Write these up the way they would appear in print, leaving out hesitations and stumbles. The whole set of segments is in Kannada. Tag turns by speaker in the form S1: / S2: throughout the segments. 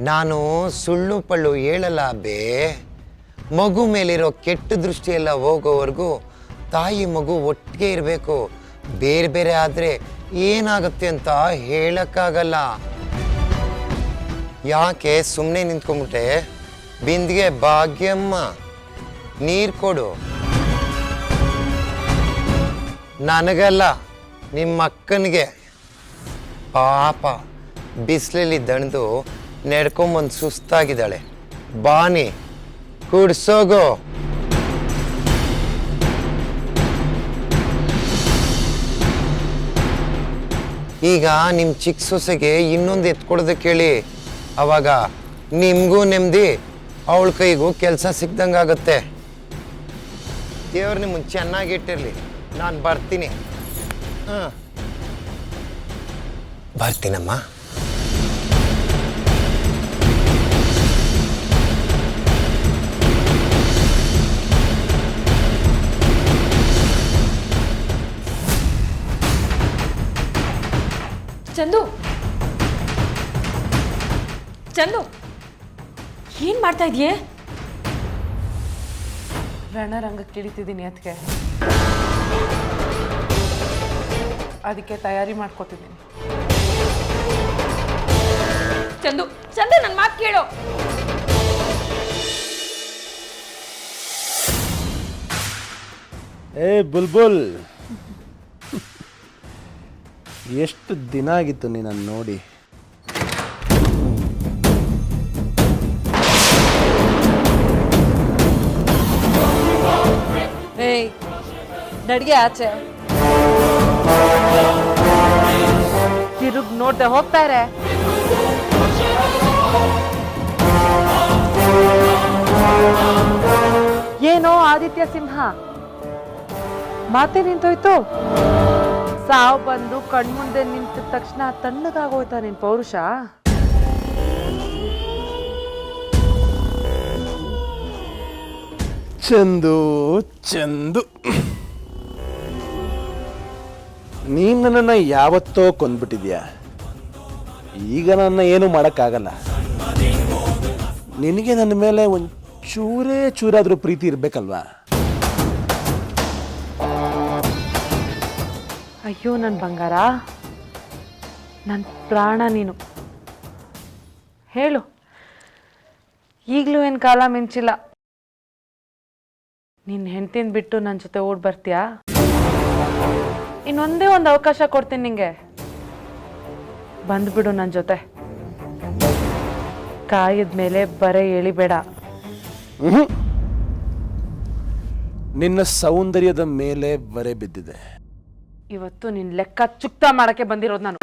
S1: ನಾನು ಸುಳ್ಳು ಪಳ್ಳು ಹೇಳಲ್ಲ ಬೇ. ಮಗು ಮೇಲಿರೋ ಕೆಟ್ಟ ದೃಷ್ಟಿ ಎಲ್ಲ ಹೋಗೋವರೆಗೂ ತಾಯಿ ಮಗು ಒಟ್ಟಿಗೆ ಇರಬೇಕು. ಬೇರೆ ಬೇರೆ ಆದರೆ ಏನಾಗುತ್ತೆ ಅಂತ ಹೇಳಕ್ಕಾಗಲ್ಲ. ಯಾಕೆ ಸುಮ್ಮನೆ ನಿಂತ್ಕೊಂಡ್ಬಿಟ್ಟೆ? ಬಿಂದಿಗೆ ಭಾಗ್ಯಮ್ಮ, ನೀರು ಕೊಡು. ನನಗಲ್ಲ, ನಿಮ್ಮ ಅಕ್ಕನಿಗೆ. ಪಾಪ ಬಿಸಿಲಲ್ಲಿ ದಣಿದು ನೆಡ್ಕೊಂಬಂದು ಸುಸ್ತಾಗಿದ್ದಾಳೆ. ಬಾನಿ ಕುಡ್ಸೋಗೋ. ಈಗ ನಿಮ್ಮ ಚಿಕ್ಕ ಸೊಸೆಗೆ ಇನ್ನೊಂದು ಎತ್ಕೊಡೋದಕ್ಕೆ ಹೇಳಿ. ಅವಾಗ ನಿಮಗೂ ನೆಮ್ಮದಿ, ಅವಳ ಕೈಗೂ ಕೆಲಸ ಸಿಕ್ದಂಗಾಗುತ್ತೆ. ದೇವ್ರು ನಿಮ್ಮನ್ನು ಚೆನ್ನಾಗಿಟ್ಟಿರಲಿ. ನಾನು ಬರ್ತೀನಿ. ಹಾಂ, ಬರ್ತೀನಮ್ಮ.
S2: ಚಂದು, ಚಂದು, ಏನ್ ಮಾಡ್ತಾ ಇದೀಯೇ?
S3: ರಣರಂಗಕ್ಕೆ ಇಳಿತಿದ್ದೀನಿ ಅದಕ್ಕೆ, ಅದಕ್ಕೆ ತಯಾರಿ ಮಾಡ್ಕೋತಿದ್ದೀನಿ.
S2: ಚಂದು, ಚಂದು, ನನ್ನ ಮಾತು ಕೇಳು.
S4: ಏ ಬುಲ್ಬುಲ್, ಎಷ್ಟು ದಿನ ಆಗಿತ್ತು ನೀನನ್ನು ನೋಡಿ.
S3: ಏಯ್, ನಡ್ಗೆ ಆಚೆ. ತಿರುಗ್ ನೋಡ್ದೆ ಹೋಗ್ತಾರೆ. ಏನೋ ಆದಿತ್ಯ ಸಿಂಹ, ಮಾತೆ ನಿಂತೋಯ್ತು. ಸಾವು ಬಂದು ಕಣ್ಮುಂದೆ ನಿಂತ ತಕ್ಷಣ ತಣ್ಣಗಾಗೋಯ್ತಾ ನಿನ್ ಪೌರುಷ?
S4: ಚಂದು ಚಂದು, ನೀನು ನನ್ನನ್ನು ಯಾವತ್ತೋ ಕೊಂದ್ಬಿಟ್ಟಿದ್ಯಾ. ಈಗ ನನ್ನ ಏನು ಮಾಡೋಕ್ಕಾಗಲ್ಲ. ನಿನಗೆ ನನ್ನ ಮೇಲೆ ಒಂದು ಚೂರಾದರೂ ಪ್ರೀತಿ ಇರಬೇಕಲ್ವಾ?
S3: ಅಯ್ಯೋ ನನ್ನ ಬಂಗಾರ, ನನ್ನ ಪ್ರಾಣ ನೀನು. ಹೇಳು, ಈಗಲೂ ಏನು ಕಾಲ ಮಿಂಚಿಲ್ಲ. ನಿನ್ನ ಹೆಂಡ್ತಿನ ಬಿಟ್ಟು ನನ್ನ ಜೊತೆ ಓಡ್ ಬರ್ತೀಯಾ? ಇನ್ನೊಂದೇ ಒಂದು ಅವಕಾಶ ಕೊಡ್ತೀನಿ ನಿಂಗೆ. ಬಂದ್ಬಿಡು ನನ್ನ ಜೊತೆ. ಕಾಯದ ಮೇಲೆ ಬರೆ ಎಳಿಬೇಡ.
S4: ನಿನ್ನ ಸೌಂದರ್ಯದ ಮೇಲೆ ಬರೆ ಬಿದ್ದಿದೆ.
S3: ಇವತ್ತು ನಿನ್ನ ಲೆಕ್ಕ ಚುಕ್ತ ಮಾಡಕ್ಕೆ ಬಂದಿರೋದು ನಾನು.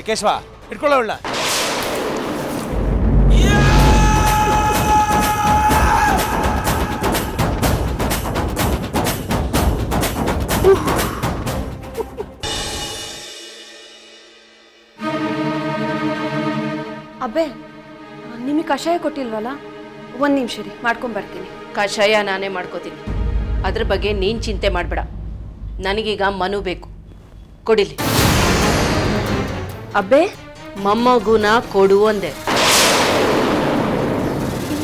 S4: ಕೇಶವ, ಇಟ್ಕೊಳ್ಳೋಣ.
S5: ಅಬ್ಬೆ, ನಿಮಗೆ ಕಷಾಯ ಕೊಟ್ಟಿಲ್ವಲ್ಲ? ಒಂದು ನಿಮಿಷ ರೀ, ಮಾಡ್ಕೊಂಬರ್ತೀನಿ.
S6: ಕಷಾಯ ನಾನೇ ಮಾಡ್ಕೋತೀನಿ. ಅದ್ರ ಬಗ್ಗೆ ನೀನು ಚಿಂತೆ ಮಾಡಬೇಡ. ನನಗೀಗ ಮನು ಬೇಕು, ಕೊಡಿಲಿ.
S5: ಅಬ್ಬೆ,
S6: ಮೊಮ್ಮಗುನ ಕೊಡು ಅಂದೆ.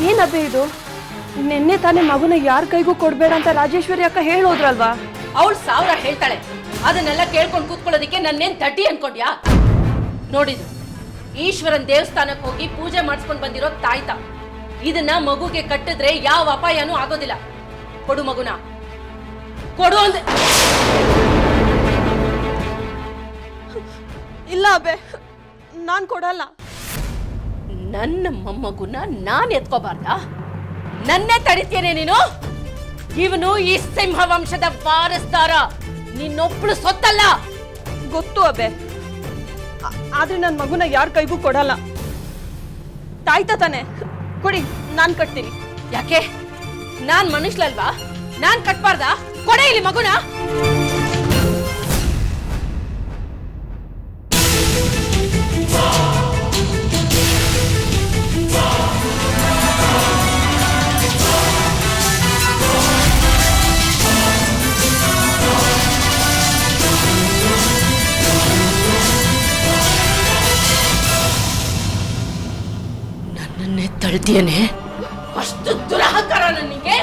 S5: ಏನಬ್ಬೆ ಇದು? ನಿನ್ನೆ ತಾನೇ ಮಗುನ ಯಾರ ಕೈಗೂ ಕೊಡಬೇಡ ಅಂತ ರಾಜೇಶ್ವರಿ ಅಕ್ಕ ಹೇಳೋದ್ರಲ್ವಾ?
S6: ಅವಳು 1000 ಹೇಳ್ತಾಳೆ. ಅದನ್ನೆಲ್ಲ ಕೇಳ್ಕೊಂಡು ಕೂತ್ಕೊಳ್ಳೋದಿಕ್ಕೆ ನನ್ನೇನು ತಡ್ಡಿ ಅನ್ಕೊಂಡ್ಯಾ? ನೋಡಿದ್ರು, ಈಶ್ವರನ್ ದೇವಸ್ಥಾನಕ್ಕೆ ಹೋಗಿ ಪೂಜೆ ಮಾಡಿಸ್ಕೊಂಡು ಬಂದಿರೋ ತಾಯ್ತ. ಇದನ್ನ ಮಗುಗೆ ಕಟ್ಟಿದ್ರೆ ಯಾವ ಅಪಾಯನೂ ಆಗೋದಿಲ್ಲ. ಕೊಡು ಮಗುನ, ಕೊಡು ಅಂದೆ.
S5: ಇಲ್ಲ ಅಬ್ಬೆ, ನಾನು ಕೊಡಲ್ಲ.
S6: ನನ್ನ ಮೊಮ್ಮಗುನ ನಾನು ಎತ್ಕೋಬಾರ್ದ? ನನ್ನೇ ತಡಿತೇನೆ ನೀನು? ಇವನು ಈ ಸಿಂಹ ವಂಶದ ವಾರಸ್ದಾರ, ನಿನ್ನೊಬ್ಳು ಸೊತ್ತಲ್ಲ.
S5: ಗೊತ್ತು ಅಬ್ಬೆ, ಆದ್ರೆ ನನ್ನ ಮಗುನ ಯಾರ ಕೈಗೂ ಕೊಡಲ್ಲ. ತಾಯ್ತ ತಾನೆ, ಕೊಡಿ, ನಾನು ಕಟ್ತೀನಿ.
S6: ಯಾಕೆ? ನಾನ್ ಮನುಷ್ಯಲ್ವಾ? ನಾನ್ ಕಟ್ಬಾರ್ದ? ಕೊಡೆ ಇಲ್ಲಿ ಮಗುನ. ಹೇಳ್ತೀಯನೆ? ಅಷ್ಟು ದುರಹಂಕಾರ ನನಗೆ?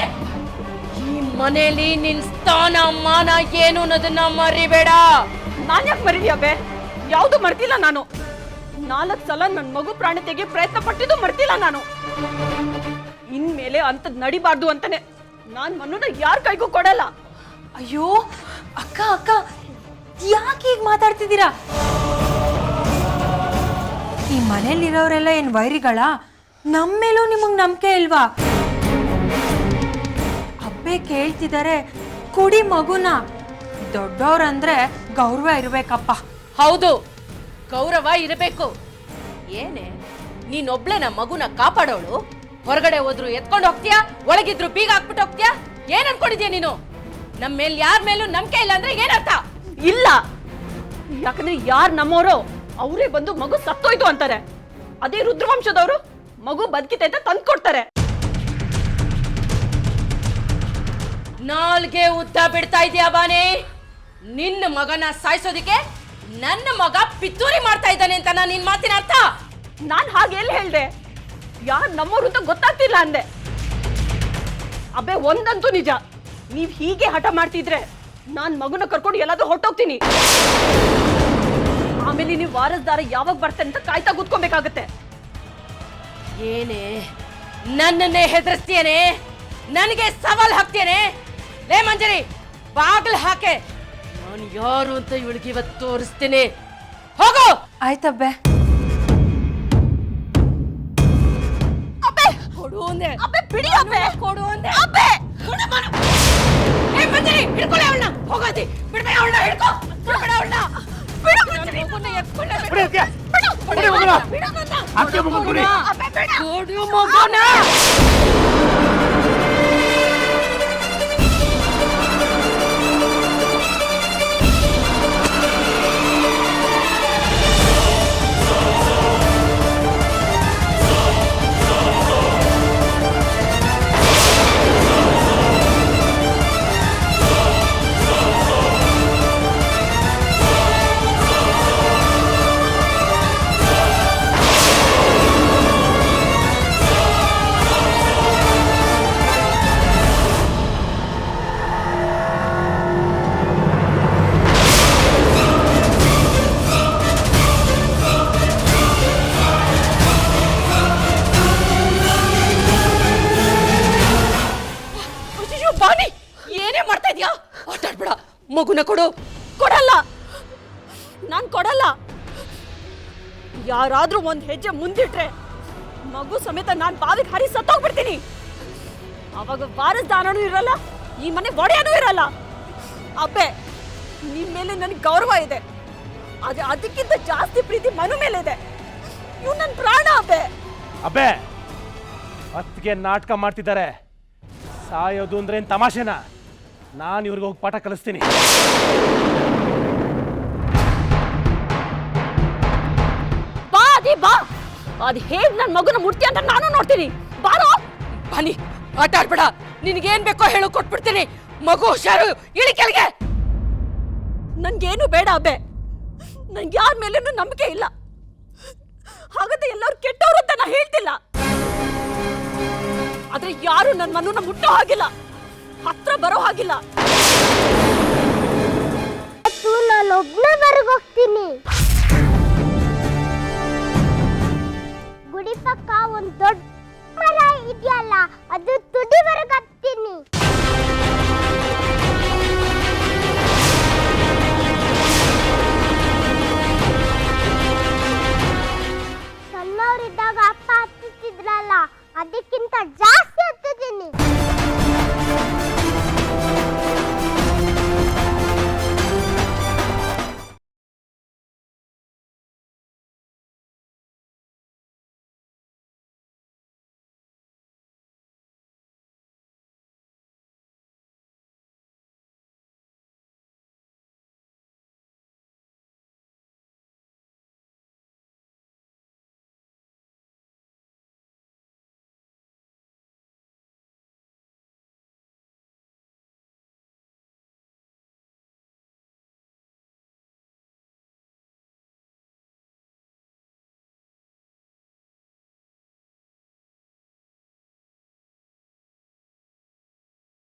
S6: ಈ ಮನೆಯಲ್ಲಿ ನಿನ್ ಸ್ಥಾನ ಮಾನ ಏನು ಅನ್ನೋದನ್ನ ಮರಿಬೇಡ.
S5: ನಾನ್ ಯಾಕೆ ಮರಿಲಿ ಅಬ್ಬೆ? ಯಾವುದು ಮರ್ತಿಲ್ಲ ನಾನು. 4 ಸಲ ನನ್ನ ಮಗು ಪ್ರಾಣ ತೆಗೆ ಪ್ರಯತ್ನ ಪಟ್ಟಿದ್ದು ಮರ್ತಿಲ್ಲ ನಾನು. ಇನ್ಮೇಲೆ ಅಂತದ್ ನಡಿಬಾರ್ದು ಅಂತಾನೆ ನಾನ್ ಮನುನ ಯಾರ ಕೈಗೂ ಕೊಡಲ್ಲ.
S2: ಅಯ್ಯೋ ಅಕ್ಕ ಅಕ್ಕ ಯಾಕೆ ಹೀಗೆ ಮಾತಾಡ್ತಿದ್ದೀರಾ? ಈ ಮನೇಲಿರೋರೆಲ್ಲ ಏನ್ ವೈರಿಗಳ? ನಮ್ಮ ಮೇಲೂ ನಿಮಗ್ ನಂಬಿಕೆ ಇಲ್ವಾ? ಅಬ್ಬೆ ಕೇಳ್ತಿದ್ದಾರೆ, ಕುಡಿ ಮಗುನ. ದೊಡ್ಡವ್ರಂದ್ರೆ ಗೌರವ ಇರ್ಬೇಕಪ್ಪ.
S6: ಹೌದು, ಗೌರವ ಇರಬೇಕು. ಏನೇ ನೀನೊಬ್ಳೆ ನಮ್ಮ ಮಗುನ ಕಾಪಾಡೋಳು? ಹೊರಗಡೆ ಹೋದ್ರು ಎತ್ಕೊಂಡು ಹೋಗ್ತೀಯಾ, ಒಳಗಿದ್ರು ಬೀಗ ಹಾಕ್ಬಿಟ್ಟು ಹೋಗ್ತೀಯಾ? ಏನ್ ಅನ್ಕೊಂಡಿದ್ಯಾ ನೀನು? ನಮ್ಮ ಮೇಲೆ ಯಾರ ಮೇಲೂ ನಂಬಿಕೆ ಇಲ್ಲ ಅಂದ್ರೆ ಏನರ್ಥ?
S5: ಇಲ್ಲ, ಯಾಕಂದ್ರೆ ಯಾರ್ ನಮ್ಮೋರೋ ಅವರೇ ಬಂದು ಮಗು ಸತ್ತೋಯ್ತು ಅಂತಾರೆ. ಅದೇ ರುದ್ರವಂಶದವರು ಮಗು ಬದುಕಿತೆ ಅಂತ ತಂದು ಕೊಡ್ತಾರೆ.
S6: ನಾಲ್ಗೆ ಉದ್ದ ಬಿಡ್ತಾ ಇದೀಯಾ ಬಾನೆ? ನಿನ್ನ ಮಗನ ಸಾಯಿಸೋದಿಕ್ಕೆ ನನ್ನ ಮಗ ಪಿತ್ತೂರಿ ಮಾಡ್ತಾ ಇದ್ದಾನೆ ಅಂತ ನಿನ್ ಮಾತಿನ ಅರ್ಥ?
S5: ನಾನ್ ಹಾಗೆ ಎಲ್ಲಿ ಹೇಳ್ದೆ? ಯಾರ್ ನಮ್ಮೋರು ಅಂತ ಗೊತ್ತಾಗ್ತಿಲ್ಲ ಅಂದೆ. ಅಬ್ಬೆ ಒಂದಂತೂ ನಿಜ, ನೀವ್ ಹೀಗೆ ಹಠ ಮಾಡ್ತಿದ್ರೆ ನಾನ್ ಮಗುನ ಕರ್ಕೊಂಡು ಎಲ್ಲಾದ್ರೂ ಹೊರಟೋಗ್ತೀನಿ. ಆಮೇಲೆ ನೀವು ವಾರಸ್ದಾರ ಯಾವಾಗ ಬರ್ತಾರೆ ಅಂತ ಕಾಯ್ತಾ ಕೂತ್ಕೊಬೇಕಾಗತ್ತೆ.
S6: ಏನೇ ನನ್ನನ್ನೇ ಹೆದರ್ಸ್ತೀಯನೆ? ನನಗೆ ಸವಾಲ್ ಹಾಕ್ತೇನೆ? ಲೇ ಮಂಜರಿ, ಬಾಗ್ಲು ಹಾಕೆ. ನಾನು ಯಾರು ಅಂತ ಇವಳಿಗೆ ಇವತ್ತು ತೋರಿಸ್ತೇನೆ. ಹೋಗು.
S2: ಆಯ್ತಬ್ಬೆ.
S5: ಅಬ್ಬೆ
S6: ಕೊಡು ಅಂದೆ.
S5: ಅಬ್ಬೆ ಬಿಡಿ ಅಬ್ಬೆ.
S6: ಕೊಡು ಅಂದೆ.
S5: ಅಬ್ಬೆ
S6: ಕೊಡು ಮಾಡು. ಏ ಮಂಜರಿ, ಹಿಡ್ಕೊಳ್ಳೆ ಅವಳನ್ನ. ಹೋಗೋದಿ, ಬಿಡ್ಬೇಡ ಅವಳನ್ನ. ಹಿಡ್ಕೊ, ಬಿಡ್ಬೇಡ ಅವಳನ್ನ. ಬಿಡು ಮಂಜರಿ. ಮಗುನ ಎತ್ಕೊಳ್ಳೆ.
S4: ಬಿಡಿ ಅದ್ಕೆ. ಬಿಡಿ ಮಗುನ. ಅದ್ಕೆ ಮಗುನ ಬಿಡಿ.
S6: ಅಬ್ಬೆ ಬೇಡ. ಕೊಡು ಮಗುನ. ಬಾನಿ, ಏನೇ ಮಾಡ್ತಾ ಇದ್ಯಾ? ಆಟಾಡ್ಬೇಡ. ಮಗುನ ಕೊಡು.
S5: ಕೊಡಲ್ಲ, ನಾನ್ ಕೊಡಲ್ಲ. ಯಾರಾದ್ರೂ ಒಂದ್ ಹೆಜ್ಜೆ ಮುಂದಿಟ್ರೆ ಮಗು ಸಮೇತ ನಾನ್ ಬಾವಿಗೆ ಹರಿ ಸತ್ತೋಗ್ಬಿಡ್ತೀನಿ. ಅವಾಗ ವಾರಸ್ದಾರನೂ ಇರಲ್ಲ, ಈ ಮನೆ ಒಡೆಯನೂ ಇರಲ್ಲ. ಅಬ್ಬೆ, ನಿಮ್ ಮೇಲೆ ನನಗೆ ಗೌರವ ಇದೆ, ಆದ್ರೆ ಅದಕ್ಕಿಂತ ಜಾಸ್ತಿ ಪ್ರೀತಿ ಮನು ಮೇಲೆ ಇದೆ. ಇವ್ ನನ್ ಪ್ರಾಣ ಅಬ್ಬೆ.
S4: ಅಬ್ಬೆ, ಅತ್ತಿಗೆ ನಾಟಕ ಮಾಡ್ತಿದ್ದಾರೆ. ಸಾಯೋದು ಅಂದ್ರೆ ಏನ್ ತಮಾಷೆನಾ? ನಾನು ಇವ್ರಿಗೆ ಹೋಗಿ ಪಾಠ ಕಲಿಸ್ತೀನಿ.
S5: ಬಾ ಅದಿ ಬಾ, ಅದ್ ಹೇಗ್ ನನ್ ಮಗುನ ಮುಟ್ತಿ ಅಂತ ನಾನು ನೋಡ್ತೀನಿ. ಬಾರೋ.
S6: ಬಾನಿ, ಆಟ ಆಡ್ಬೇಡ. ನಿನ್ಗೇನ್ ಬೇಕೋ ಹೇಳು, ಕೊಟ್ಬಿಡ್ತೀನಿ. ಮಗು ಹುಷಾರು, ಇಳಿ ಕೆಳಗೆ.
S5: ನನ್ಗೇನು ಬೇಡ ಅಬ್ಬೆ, ನನ್ಗೆ ಯಾರ ಮೇಲೇನು ನಂಬಿಕೆ ಇಲ್ಲ. ಹಾಗಂತ ಎಲ್ಲರೂ ಕೆಟ್ಟವರು ಅಂತ ನಾ ಹೇಳ್ತಿಲ್ಲ, ಆದ್ರೆ ಯಾರು ನನ್ನ ಮನನ್ನ ಮುಟ್ಟೋ ಹಾಗಿಲ್ಲ, ಹತ್ರ ಬರೋ ಹಾಗಿಲ್ಲ.
S7: ನಾನೊಬ್ನೇ ಹೊರಗೋಗ್ತೀನಿ. ಗುಡಿ ಪಕ್ಕ ಒಂದ್ ದೊಡ್ಡ